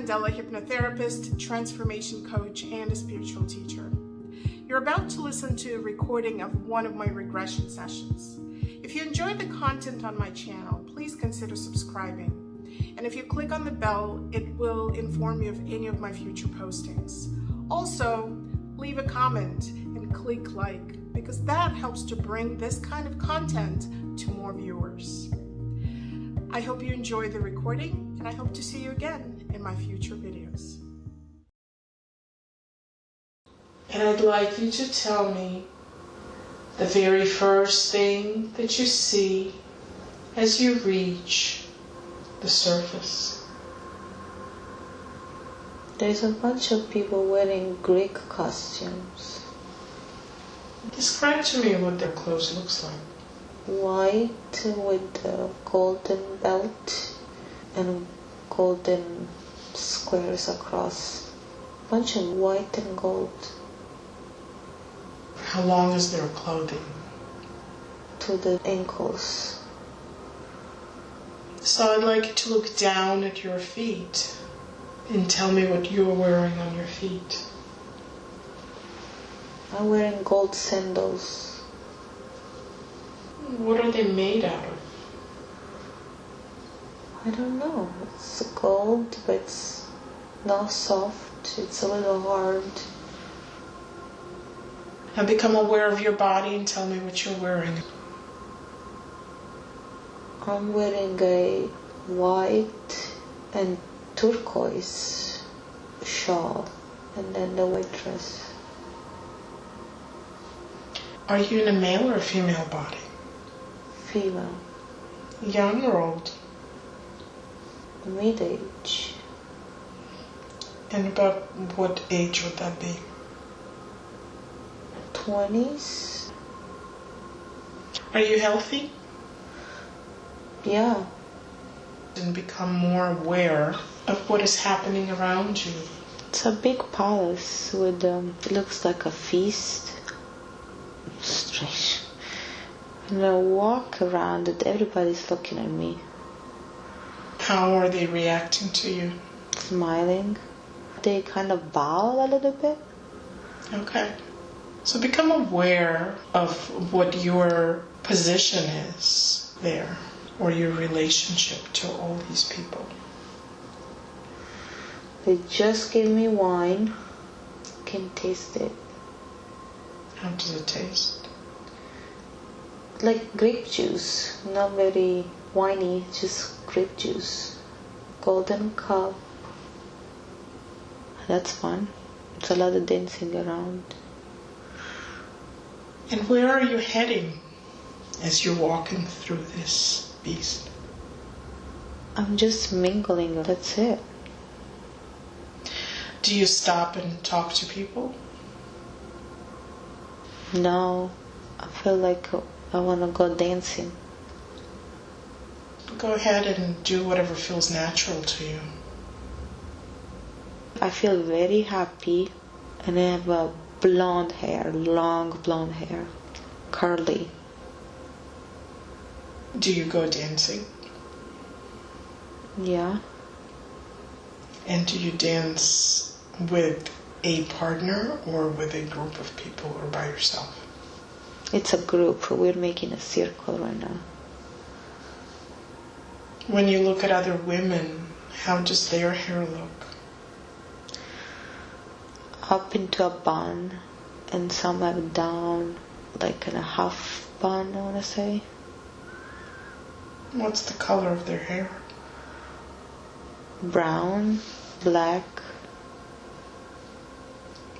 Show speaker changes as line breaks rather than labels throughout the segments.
Candela, hypnotherapist, transformation coach, and a spiritual teacher. You're about to listen to a recording of one of my regression sessions. If you enjoyed the content on my channel, please consider subscribing. And if you click on the bell, it will inform you of any of my future postings. Also, leave a comment and click like, because that helps to bring this kind of content to more viewers. I hope you enjoy the recording, and I hope to see you again in my future videos.
And I'd like you to tell me the very first thing that you see as you reach the surface.
There's a bunch of people wearing Greek costumes.
Describe to me what their clothes looks like.
White with a golden belt and golden squares across. Bunch of white and gold.
How long is their clothing?
To the ankles.
So I'd like you to look down at your feet and tell me what you're wearing on your feet.
I'm wearing gold sandals.
What are they made out of?
I don't know. It's gold, but it's not soft. It's a little hard.
Now become aware of your body and tell me what you're wearing.
I'm wearing a white and turquoise shawl and then the white dress.
Are you in a male or a female body?
Female.
Young or old?
Mid-age.
And about what age would that be?
20s.
Are you healthy?
Yeah.
And become more aware of what is happening around you.
It's a big palace with, it looks like a feast. Strange. And I walk around and everybody's looking at me.
How are they reacting to you?
Smiling. They kind of bow a little bit.
Okay. So become aware of what your position is there, or your relationship to all these people.
They just gave me wine. Can taste it.
How does it taste?
Like grape juice. Not very winey, just grape juice. Golden cup. That's fun. It's a lot of dancing around.
And where are you heading as you're walking through this beast?
I'm just mingling, that's it.
Do you stop and talk to people?
No, I feel like I want to go dancing.
Go ahead and do whatever feels natural to you.
I feel very happy, and I have a blonde hair, long blonde hair, curly.
Do you go dancing?
Yeah.
And do you dance with a partner or with a group of people or by yourself?
It's a group. We're making a circle right now.
When you look at other women, how does their hair look?
Up into a bun, and some have down, like in a half bun, I want to say.
What's the color of their hair?
Brown, black.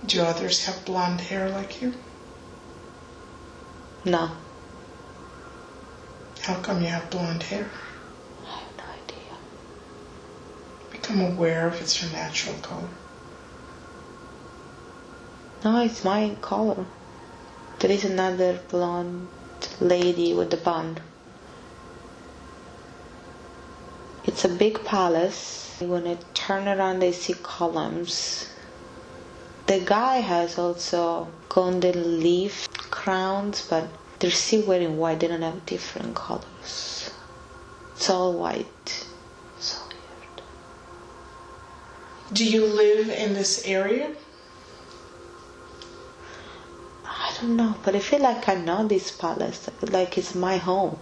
Do others have blonde hair like you?
No.
How come you have blonde hair?
I have no idea.
Become aware if it's your natural color.
No, it's my color. There is another blonde lady with the bun. It's a big palace. When I turn around, I see columns. The guy has also golden leaf crowns, but they're still wearing white. They don't have different colors. It's all white. So weird.
Do you live in this area?
I don't know, but I feel like I know this palace, like it's my home.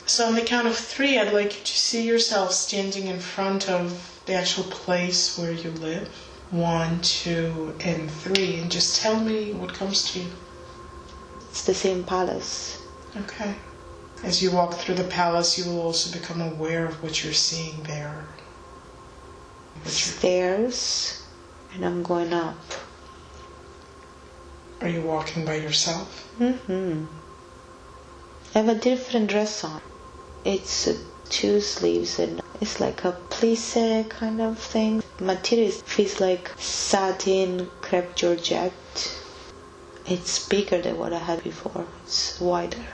So on the count of 3, I'd like you to see yourself standing in front of the actual place where you live. 1, 2, and 3. And just tell me what comes to you.
It's the same palace.
Okay. As you walk through the palace, you will also become aware of what you're seeing there.
Stairs, and I'm going up.
Are you walking by yourself?
I have a different dress on. It's 2 sleeves and it's like a plissé kind of thing. Material feels like satin crepe georgette. It's bigger than what I had before. It's wider.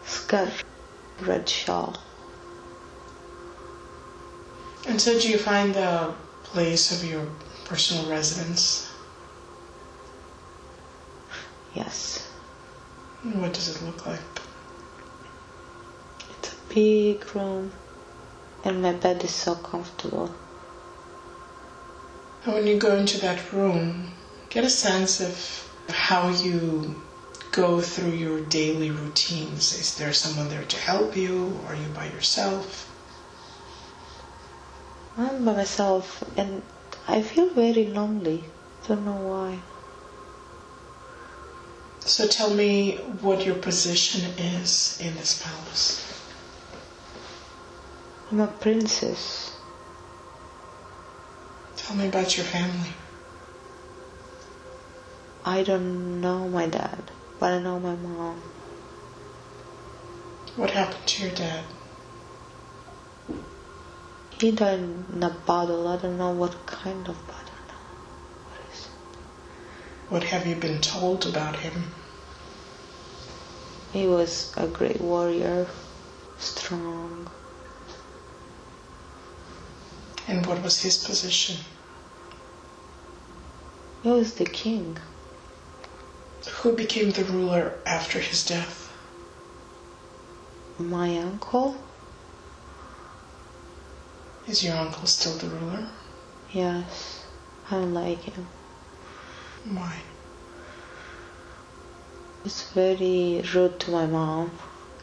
It's got a red shawl.
And so do you find the place of your personal residence?
Yes.
And what does it look like?
It's a big room and my bed is so comfortable.
And when you go into that room, get a sense of how you go through your daily routines. Is there someone there to help you? Are you by yourself?
I'm by myself and I feel very lonely. Don't know why.
So tell me what your position is in this palace.
I'm a princess.
Tell me about your family.
I don't know my dad, but I know my mom.
What happened to your dad?
He died in a bottle. I don't know what kind of bottle. What is it?
What have you been told about him?
He was a great warrior, strong.
And what was his position?
He was the king.
Who became the ruler after his death?
My uncle?
Is your uncle still the ruler?
Yes. I don't like him.
Why?
He's very rude to my mom,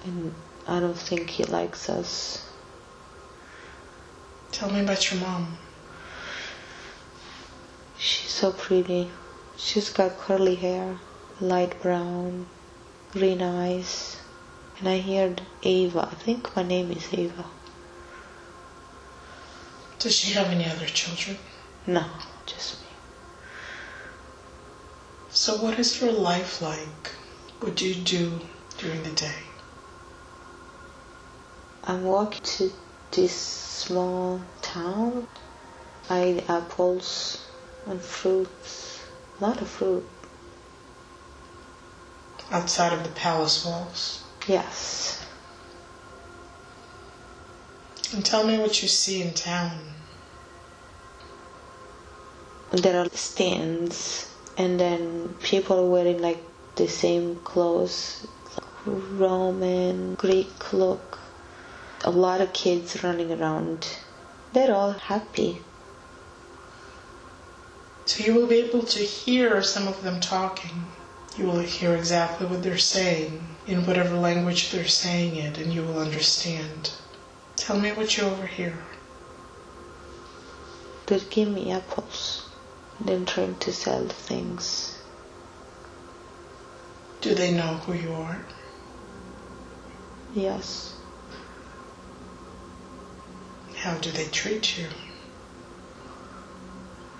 and I don't think he likes us.
Tell me about your mom.
She's so pretty. She's got curly hair, light brown, green eyes. And I heard Ava. I think my name is Ava.
Does she have any other children?
No, just me.
So what is your life like? What do you do during the day?
I'm walking to this small town. I eat apples and fruits. A lot of fruit.
Outside of the palace walls?
Yes.
And tell me what you see in town.
There are stands and then people wearing like the same clothes, Roman, Greek look. A lot of kids running around. They're all happy.
So you will be able to hear some of them talking. You will hear exactly what they're saying, in whatever language they're saying it, and you will understand. Tell me what you overhear.
They give me apples. Then trying to sell things.
Do they know who you are?
Yes.
How do they treat you?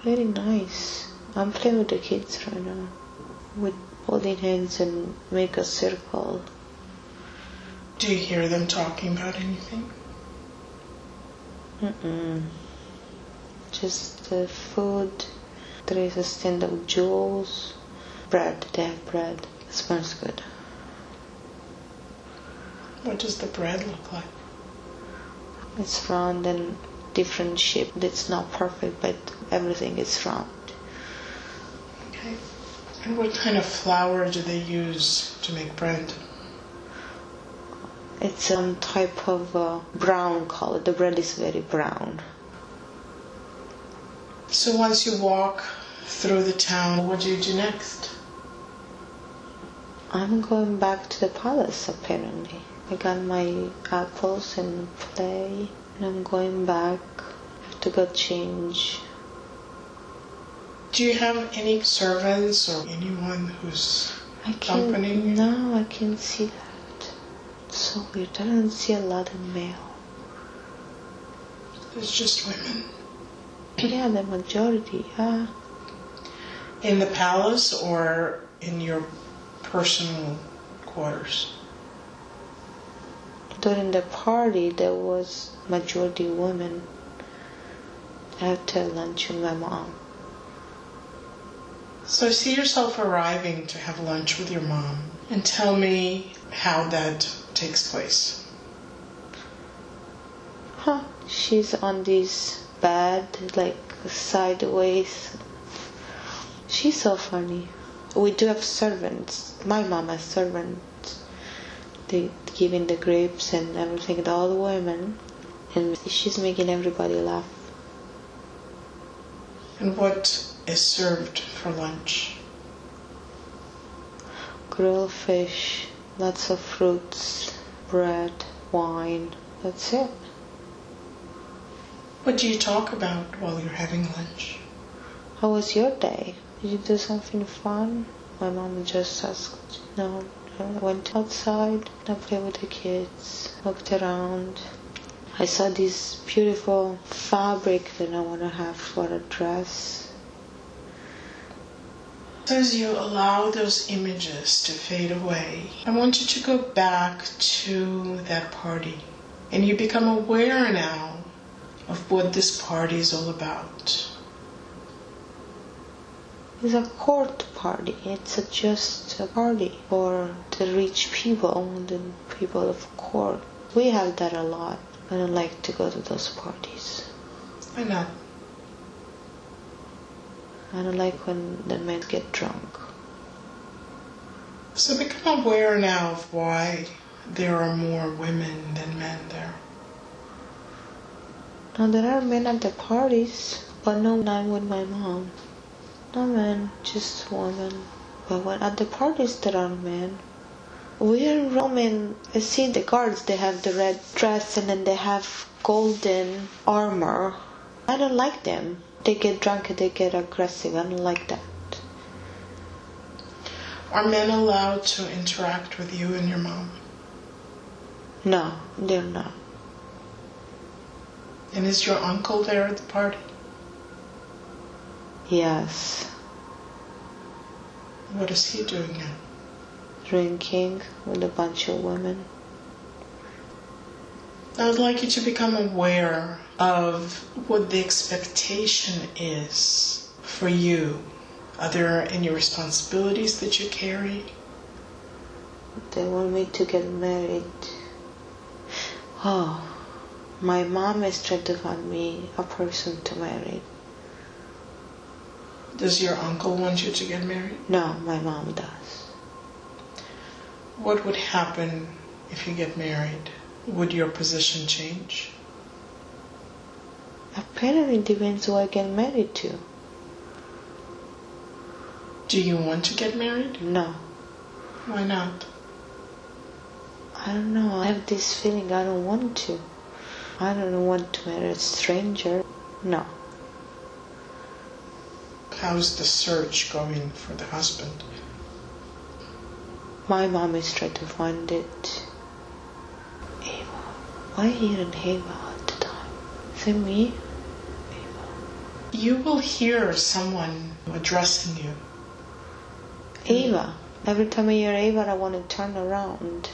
Very nice. I'm playing with the kids right now. With holding hands and make a circle.
Do you hear them talking about anything?
Just the food. There is a stand of jewels. Bread. They have bread. It smells good.
What does the bread look like?
It's round and different shape. It's not perfect, but everything is round.
Okay. And what kind of flour do they use to make bread?
It's some type of brown color. The bread is very brown.
So once you walk through the town, what do you do next?
I'm going back to the palace, apparently. I got my apples and play, and I'm going back. I have to go change.
Do you have any servants or anyone who's accompanying you?
No, I can't see that. It's so weird. I don't see a lot of male.
It's just women.
Yeah, the majority, yeah.
In the palace or in your personal quarters?
During the party, there was majority women. I had to have lunch with my mom.
So see yourself arriving to have lunch with your mom and tell me how that takes place.
She's on this bed, like sideways. She's so funny. We do have servants. My mom has servants. They giving the grapes and everything to all the women. And she's making everybody laugh.
And what is served for lunch?
Grilled fish, lots of fruits, bread, wine. That's it.
What do you talk about while you're having lunch?
How was your day? Did you do something fun? My mom just asked. No, I went outside. I played with the kids, walked around. I saw this beautiful fabric that I want to have for a dress.
As you allow those images to fade away, I want you to go back to that party. And you become aware now of what this party is all about.
It's a court party. It's just a party for the rich people, the people of court. We have that a lot. I don't like to go to those parties.
Why not?
I don't like when the men get drunk.
So become aware now of why there are more women than men there.
Now there are men at the parties, but no, not with my mom. No men, just women. But when at the parties there are men. We are Roman. I see the guards, they have the red dress and then they have golden armor. I don't like them. They get drunk and they get aggressive. I don't like that.
Are men allowed to interact with you and your mom?
No, they're not.
And is your uncle there at the party?
Yes.
What is he doing now?
Drinking with a bunch of women.
I would like you to become aware of what the expectation is for you. Are there any responsibilities that you carry?
They want me to get married. Oh, my mom is trying to find me a person to marry.
Does your uncle want you to get married?
No, my mom does.
What would happen if you get married? Would your position change?
Apparently it depends who I get married to.
Do you want to get married?
No.
Why not?
I don't know. I have this feeling I don't want to. I don't want to marry a stranger. No.
How's the search going for the husband?
My mom is trying to find it. Ava. Why here in Ava all the time? Is it me? Ava.
You will hear someone addressing you.
Ava. Every time I hear Ava, I want to turn around.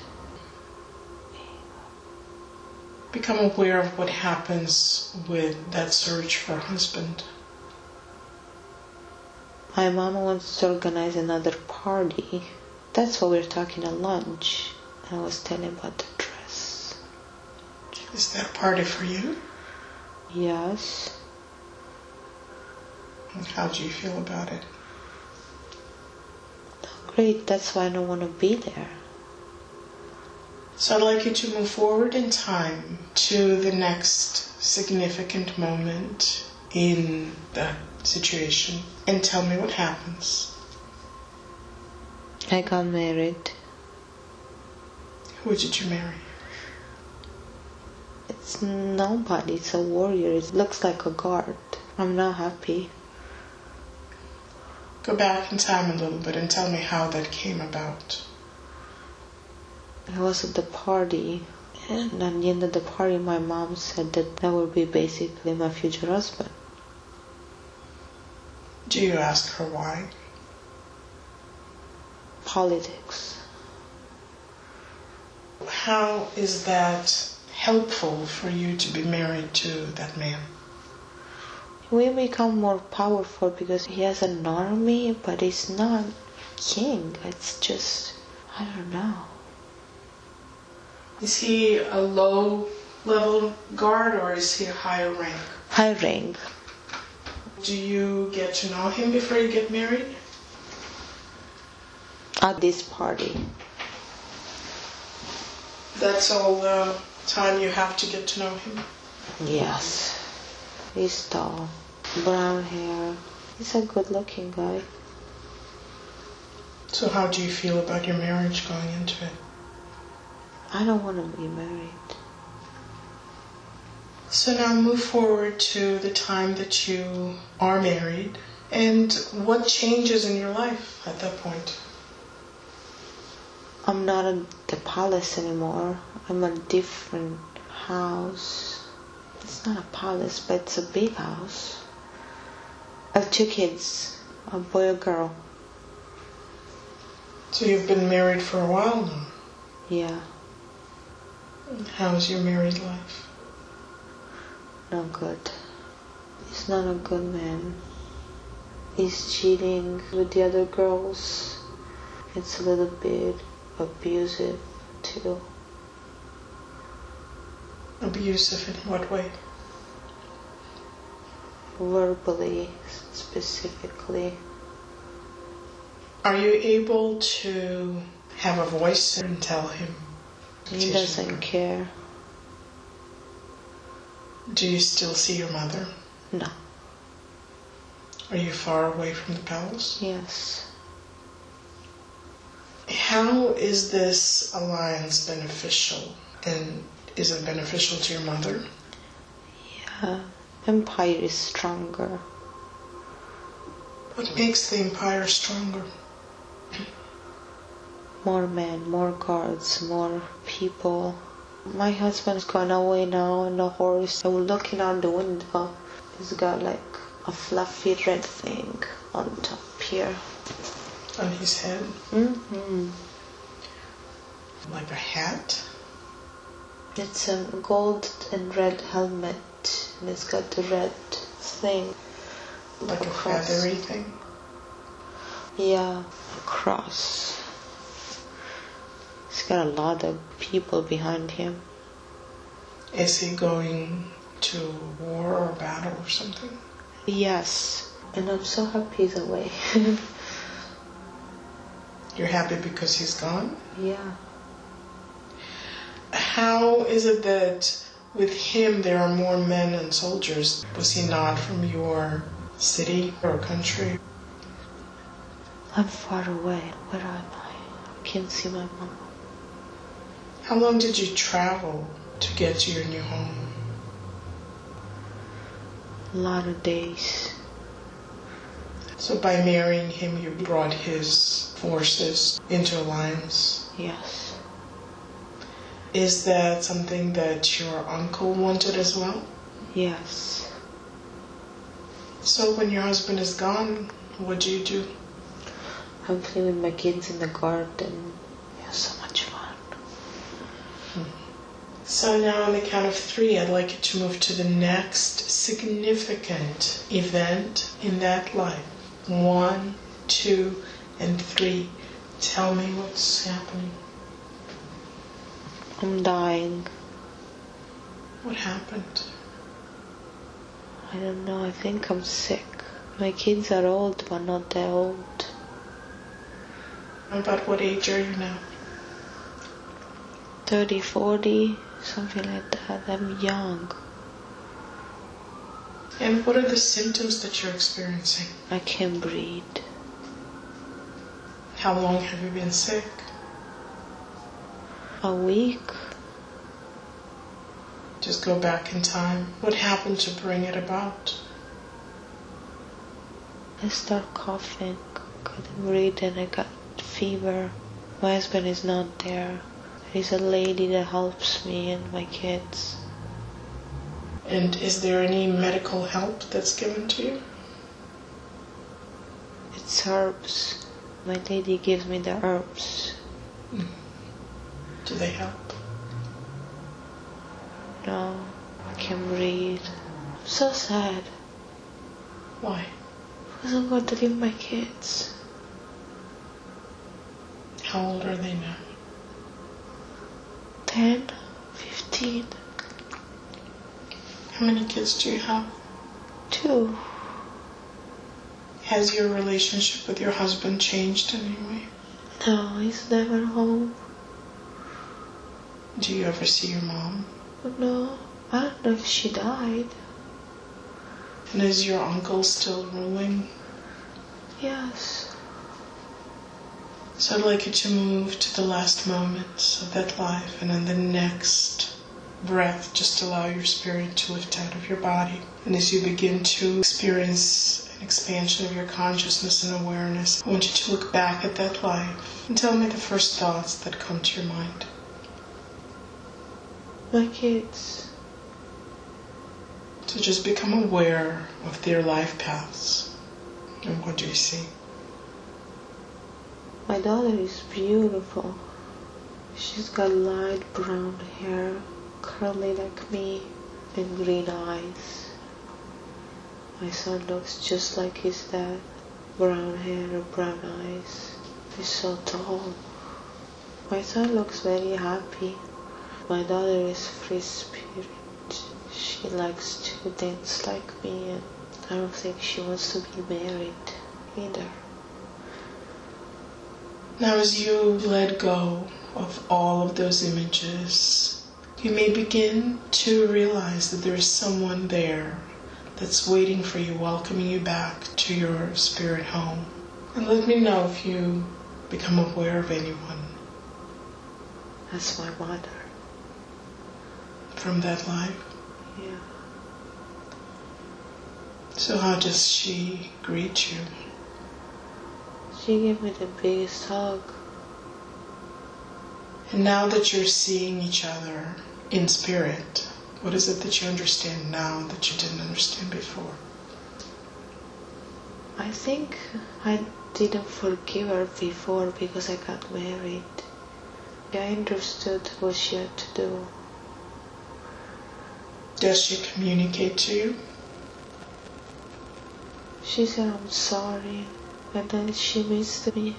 Become aware of what happens with that search for a husband.
My mom wants to organize another party. That's why we're talking at lunch. I was telling about the dress.
Is that a party for you?
Yes.
And how do you feel about it?
Great, that's why I don't want to be there.
So I'd like you to move forward in time to the next significant moment in that situation and tell me what happens.
I got married.
Who did you marry?
It's nobody. It's a warrior. It looks like a guard. I'm not happy.
Go back in time a little bit and tell me how that came about.
I was at the party, and at the end of the party, my mom said that would be basically my future husband.
Do you ask her why?
Politics.
How is that helpful for you to be married to that man?
We become more powerful because he has an army, but he's not king. It's just, I don't know.
Is he a low-level guard or is he a higher rank?
High rank.
Do you get to know him before you get married?
At this party.
That's all the time you have to get to know him?
Yes. He's tall, brown hair. He's a good-looking guy.
So how do you feel about your marriage going into it?
I don't want to be married.
So now move forward to the time that you are married and what changes in your life at that point?
I'm not at the palace anymore. I'm at a different house. It's not a palace, but it's a big house. I have 2 kids, a boy and a girl.
So you've been married for a while now?
Yeah,
How's your married life?
not good. He's not a good man. He's cheating with the other girls. It's a little bit abusive too.
Abusive in what way?
Verbally, specifically.
Are you able to have a voice and tell him?
He doesn't care.
Do you still see your mother?
No.
Are you far away from the palace?
Yes.
How is this alliance beneficial? And is it beneficial to your mother?
Yeah. Empire is stronger.
What makes the empire stronger?
More men, more guards, more people. My husband's gone away now on a horse. I was looking out the window. He's got like a fluffy red thing on top here.
On his head?
Mm-hmm.
Like a hat?
It's a gold and red helmet. And it's got the red thing.
Like a
cross.
feathery thing?
Yeah, a cross. He's got a lot of people behind him.
Is he going to war or battle or something?
Yes, and I'm so happy he's away.
You're happy because he's gone?
Yeah.
How is it that with him there are more men and soldiers? Was he not from your city or country?
I'm far away. Where am I? I can't see my mom.
How long did you travel to get to your new home?
A lot of days.
So by marrying him, you brought his forces into alliance.
Yes.
Is that something that your uncle wanted as well?
Yes.
So when your husband is gone, what do you do?
I'm playing with my kids in the garden. We have so much fun.
So now on the count of 3, I'd like you to move to the next significant event in that life. 1, 2, and 3. Tell me what's happening.
I'm dying.
What happened?
I don't know. I think I'm sick. My kids are old, but not that old.
About what age are you now?
30, 40, something like that. I'm young.
And what are the symptoms that you're experiencing?
I can't breathe.
How long have you been sick?
A week.
Just go back in time. What happened to bring it about?
I start coughing, couldn't breathe, and I got fever. My husband is not there. There's a lady that helps me and my kids.
And is there any medical help that's given to you?
It's herbs. My lady gives me the herbs.
Do they help?
No, I can't breathe. I'm so sad.
Why?
Because I'm going to leave my kids.
How old are they now?
10, 15,
How many kids do you have?
2.
Has your relationship with your husband changed in any way?
No, he's never home.
Do you ever see your mom?
No, I don't know if she died.
And is your uncle still ruling?
Yes.
So I'd like you to move to the last moments of that life, and in the next breath, just allow your spirit to lift out of your body. And as you begin to experience an expansion of your consciousness and awareness, I want you to look back at that life and tell me the first thoughts that come to your mind.
My kids.
So just become aware of their life paths. And what do you see?
My daughter is beautiful. She's got light brown hair, curly like me, and green eyes. My son looks just like his dad. Brown hair and brown eyes. He's so tall. My son looks very happy. My daughter is free spirit. She likes to dance like me, and I don't think she wants to be married either.
Now as you let go of all of those images, you may begin to realize that there is someone there that's waiting for you, welcoming you back to your spirit home. And let me know if you become aware of anyone.
That's my mother.
From that life.
Yeah.
So how does she greet you?
She gave me the biggest hug.
And now that you're seeing each other in spirit, what is it that you understand now that you didn't understand before?
I think I didn't forgive her before because I got married. I understood what she had to do.
Does she communicate to you?
She said, I'm sorry, and then she missed me.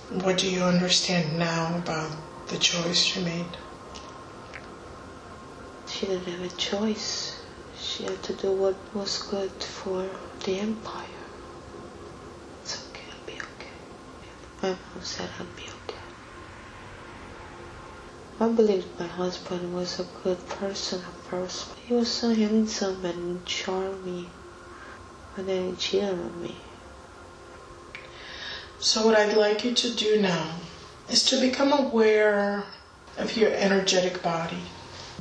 What do you understand now about the choice she made?
She didn't have a choice. She had to do what was good for the empire. It's okay, I'll be okay. My mom said I'll be okay. I believed my husband was a good person at first. He was so handsome and charming. And then he cheated on me.
So what I'd like you to do now is to become aware of your energetic body.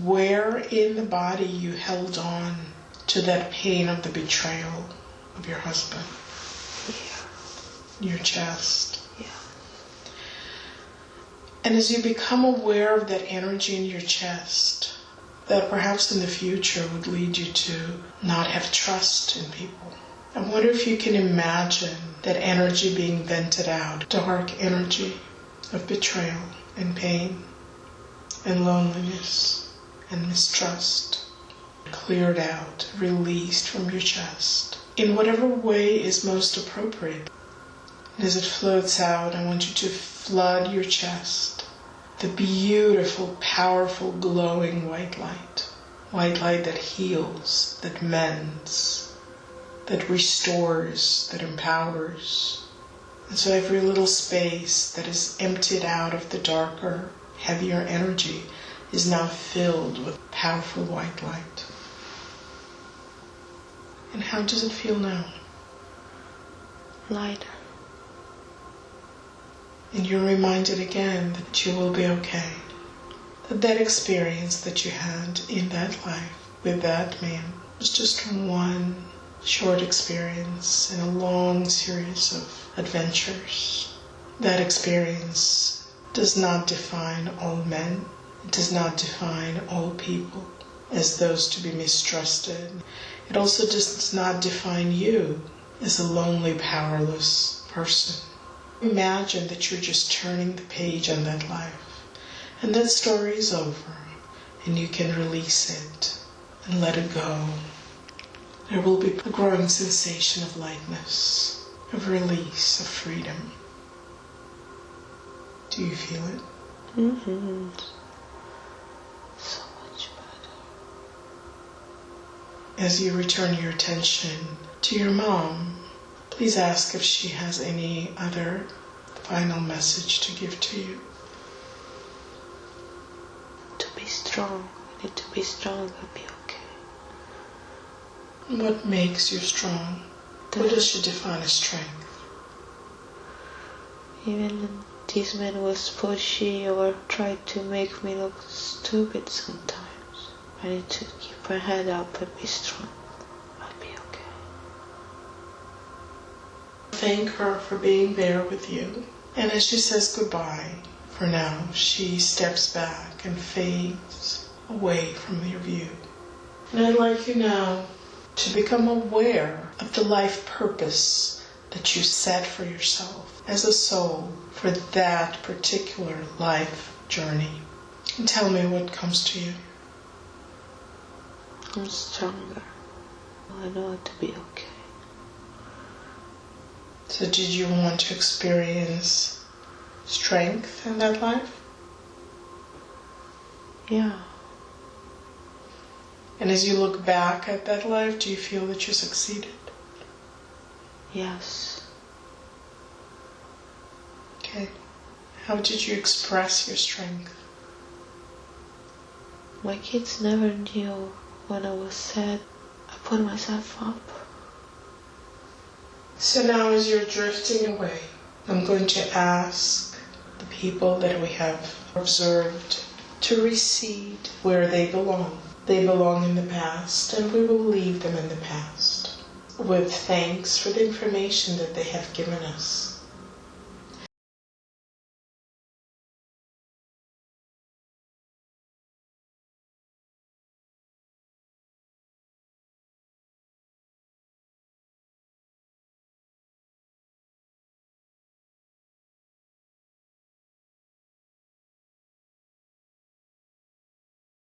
Where in the body you held on to that pain of the betrayal of your husband.
Yeah.
Your chest.
Yeah.
And as you become aware of that energy in your chest, that perhaps in the future would lead you to not have trust in people. I wonder if you can imagine that energy being vented out, dark energy of betrayal and pain and loneliness and mistrust, cleared out, released from your chest in whatever way is most appropriate. And as it floats out, I want you to flood your chest, the beautiful, powerful, glowing white light that heals, that mends, that restores, that empowers. And so every little space that is emptied out of the darker, heavier energy is now filled with powerful white light. And how does it feel now?
Lighter.
And you're reminded again that you will be okay. That experience that you had in that life with that man was just one short experience in a long series of adventures. That experience does not define all men. It does not define all people as those to be mistrusted. It also does not define you as a lonely, powerless person. Imagine that you're just turning the page on that life, and that story is over, and you can release it and let it go. There will be a growing sensation of lightness, of release, of freedom. Do you feel it?
Mm-hmm. So much better.
As you return your attention to your mom, please ask if she has any other final message to give to you.
To be strong. I need to be strong. I'll be okay.
What makes you strong? What does she define as strength?
Even when this man was pushy or tried to make me look stupid sometimes, I need to keep my head up and be strong. I'll be okay.
Thank her for being there with you. And as she says goodbye, for now, she steps back and fades away from your view. And I'd like you now to become aware of the life purpose that you set for yourself as a soul for that particular life journey. And tell me what comes to you.
I'm stronger. I know how to be okay.
So did you want to experience strength in that life?
Yeah.
And as you look back at that life, do you feel that you succeeded?
Yes.
Okay. How did you express your strength?
My kids never knew when I was sad. I put myself up.
So now as you're drifting away, I'm going to ask the people that we have observed to recede where they belong. They belong in the past, and we will leave them in the past with thanks for the information that they have given us.